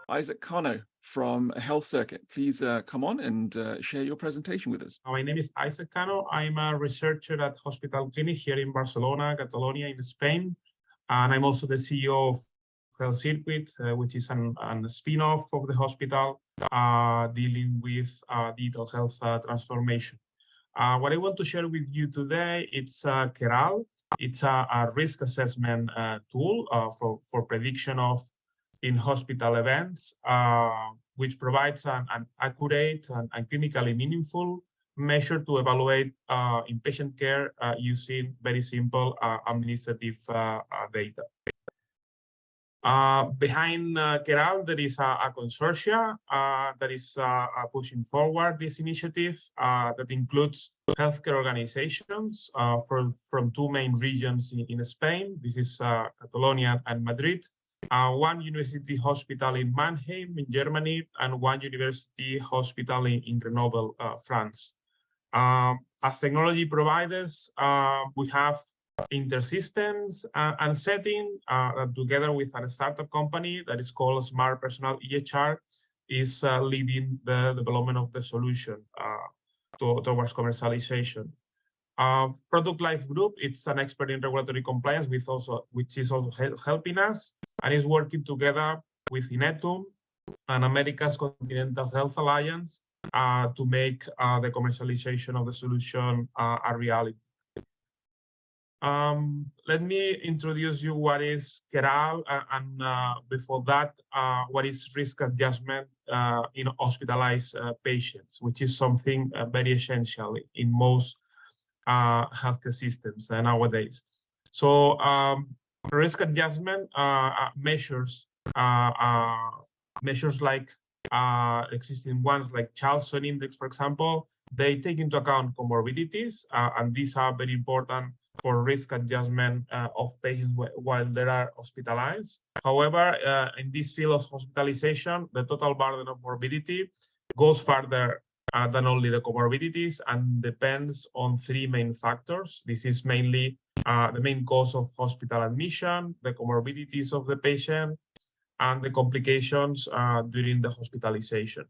Isaac Cano from Health Circuit. Please come on and share your presentation with us. My name is Isaac Cano. I'm a researcher at Hospital Clinic here in Barcelona, Catalonia, in Spain. And I'm also the CEO of Health Circuit, which is a spin-off of the hospital dealing with digital health transformation. What I want to share with you today, it's Keral. It's a risk assessment tool for prediction of in-hospital events, which provides an accurate and clinically meaningful measure to evaluate inpatient care using very simple administrative data. Behind Keral, there is a consortia that is pushing forward this initiative that includes healthcare organizations from two main regions in Spain. This is Catalonia and Madrid. One university hospital in Mannheim in Germany, and one university hospital in Grenoble, France. As technology providers, we have InterSystems and Setting together with a startup company that is called Smart Personal EHR is leading the development of the solution towards commercialization. Product Life Group, it's an expert in regulatory compliance which is also helping us, and is working together with Inetum and America's Continental Health Alliance to make the commercialization of the solution a reality. Let me introduce you what is Keral, and before that, what is risk adjustment in hospitalized patients, which is something very essential in most healthcare systems nowadays. So risk adjustment measures like existing ones like Charlson Index, for example. They take into account comorbidities, and these are very important for risk adjustment of patients while they are hospitalized. However, in this field of hospitalization, the total burden of morbidity goes further than only the comorbidities and depends on three main factors. This is mainly the main cause of hospital admission, the comorbidities of the patient, and the complications during the hospitalization.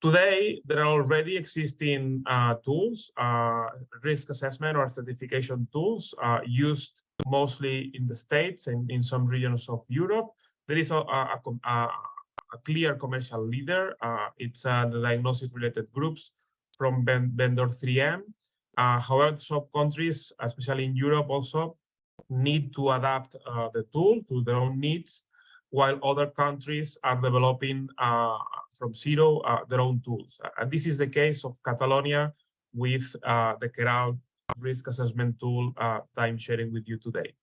Today, there are already existing tools, risk assessment or certification tools used mostly in the States and in some regions of Europe. There is a clear commercial leader. It's the diagnosis-related groups from vendor 3M. However, some countries, especially in Europe also, need to adapt the tool to their own needs, while other countries are developing from zero their own tools. And this is the case of Catalonia with the Keral risk assessment tool that I'm sharing with you today.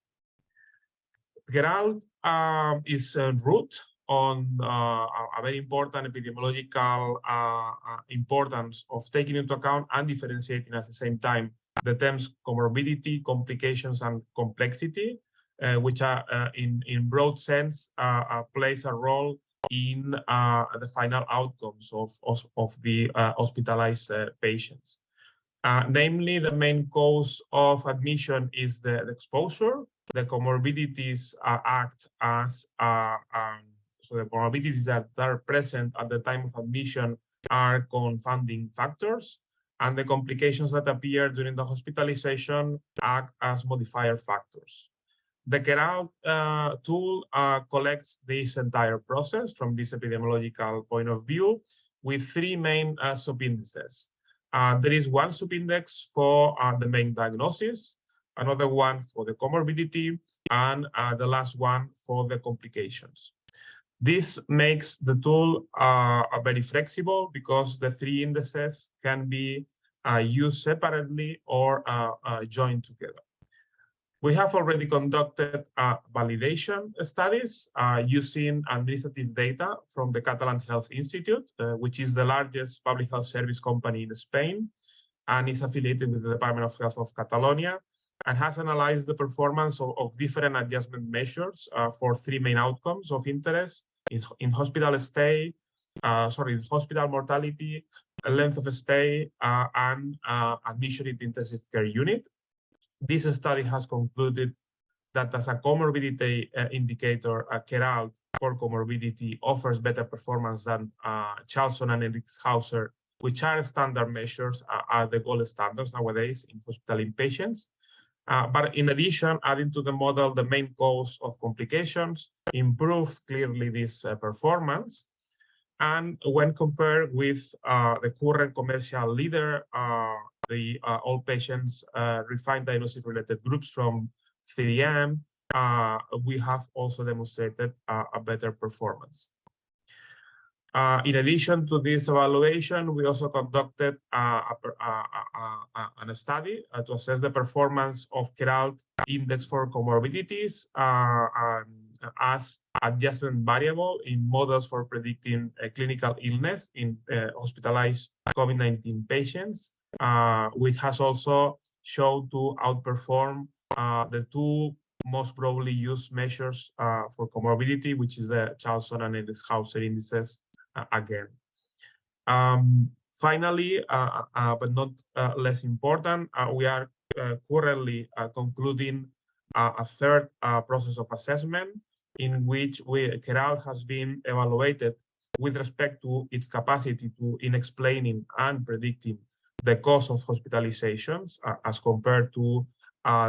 Keral is root on a very important epidemiological importance of taking into account and differentiating at the same time the terms comorbidity, complications, and complexity, which are in broad sense plays a role in the final outcomes of the hospitalized patients. Namely, the main cause of admission is the exposure. The comorbidities act as so the comorbidities that are present at the time of admission are confounding factors, and the complications that appear during the hospitalization act as modifier factors. The Keral tool collects this entire process from this epidemiological point of view with three main subindices. There is one subindex for the main diagnosis, another one for the comorbidity, and the last one for the complications. This makes the tool very flexible because the three indices can be used separately or joined together. We have already conducted validation studies using administrative data from the Catalan Health Institute, which is the largest public health service company in Spain and is affiliated with the Department of Health of Catalonia, and has analyzed the performance of different adjustment measures for three main outcomes of interest in hospital stay, hospital mortality, length of stay, and admission in the intensive care unit. This study has concluded that as a comorbidity indicator, KERALT for comorbidity offers better performance than Charlson and Hauser, which are standard measures, are the gold standards nowadays in hospital inpatients. But in addition, adding to the model the main cause of complications improve clearly this performance. And when compared with the current commercial leader, the all patients refined diagnosis-related groups from 3M, we have also demonstrated a better performance. In addition to this evaluation, we also conducted a study to assess the performance of KERALT index for comorbidities as adjustment variable in models for predicting clinical illness in hospitalized COVID-19 patients, which has also shown to outperform the two most probably used measures for comorbidity, which is the Charlson and Hauser indices again. Finally, but not less important, we are currently concluding a third process of assessment in which KERALT has been evaluated with respect to its capacity in explaining and predicting the cause of hospitalizations as compared to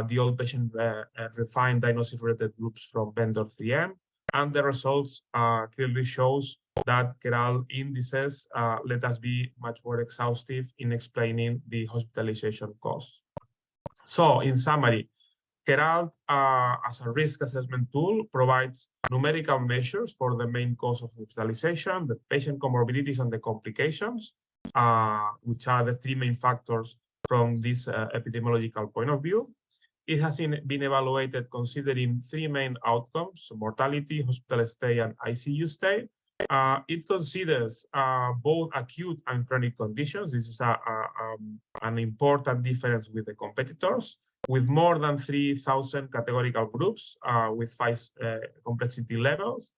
the old patient refined diagnosis-related groups from vendor 3M. And the results clearly shows that KERALT indices let us be much more exhaustive in explaining the hospitalization cause. So in summary, KERALT as a risk assessment tool provides numerical measures for the main cause of hospitalization, the patient comorbidities and the complications, which are the three main factors from this epidemiological point of view. It has been evaluated considering three main outcomes: mortality, hospital stay, and ICU stay. It considers both acute and chronic conditions. This is an important difference with the competitors, with more than 3,000 categorical groups with 5 complexity levels.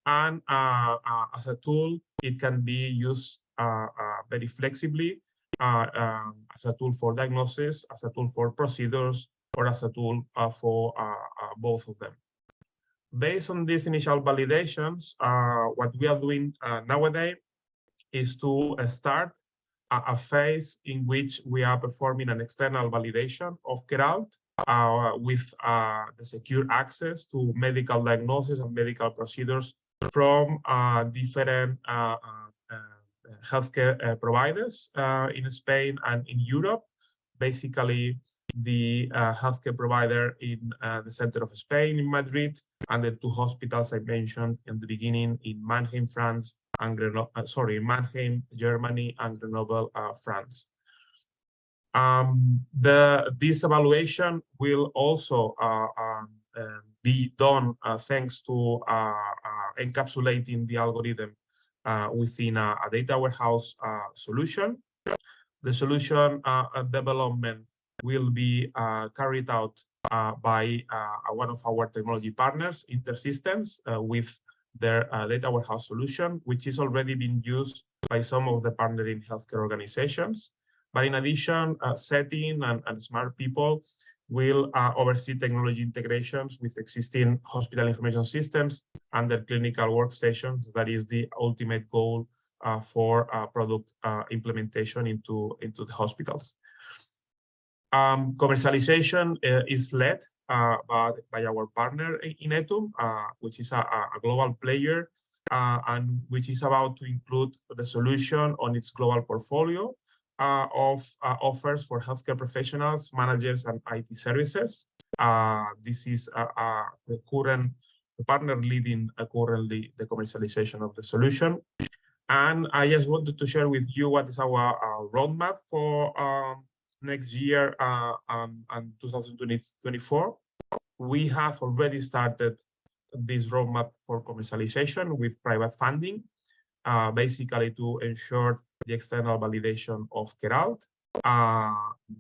And as a tool, it can be used very flexibly as a tool for diagnosis, as a tool for procedures, or as a tool for both of them. Based on these initial validations, what we are doing nowadays is to start a phase in which we are performing an external validation of KERALT with the secure access to medical diagnosis and medical procedures from different healthcare providers in Spain and in Europe. Basically, the healthcare provider in the center of Spain, in Madrid, and the two hospitals I mentioned in the beginning in Mannheim, France, and Mannheim, Germany, and Grenoble, France. This evaluation will also be done thanks to encapsulating the algorithm within a data warehouse solution. The solution development will be carried out by one of our technology partners, InterSystems, with their data warehouse solution, which is already being used by some of the partnering healthcare organizations. But in addition, Setting and Smart People will oversee technology integrations with existing hospital information systems and their clinical workstations. That is the ultimate goal for product implementation into the hospitals. Commercialization is led by our partner Inetum, which is a global player and which is about to include the solution on its global portfolio of offers for healthcare professionals, managers, and IT services. This is the current partner leading currently the commercialization of the solution. And I just wanted to share with you what is our roadmap for next year and 2024. We have already started this roadmap for commercialization with private funding, basically to ensure the external validation of KERALT,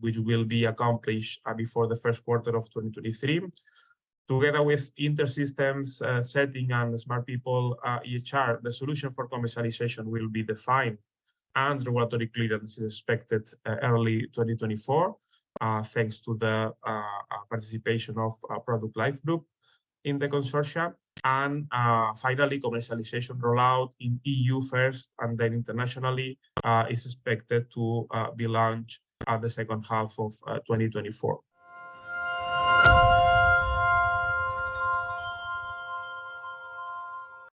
which will be accomplished before the first quarter of 2023. Together with InterSystems, Setting, and Smart People EHR, the solution for commercialization will be defined and regulatory clearance is expected early 2024. thanks to the participation of Product Life Group in the consortia. And finally, commercialization rollout in EU first and then internationally is expected to be launched at the second half of 2024.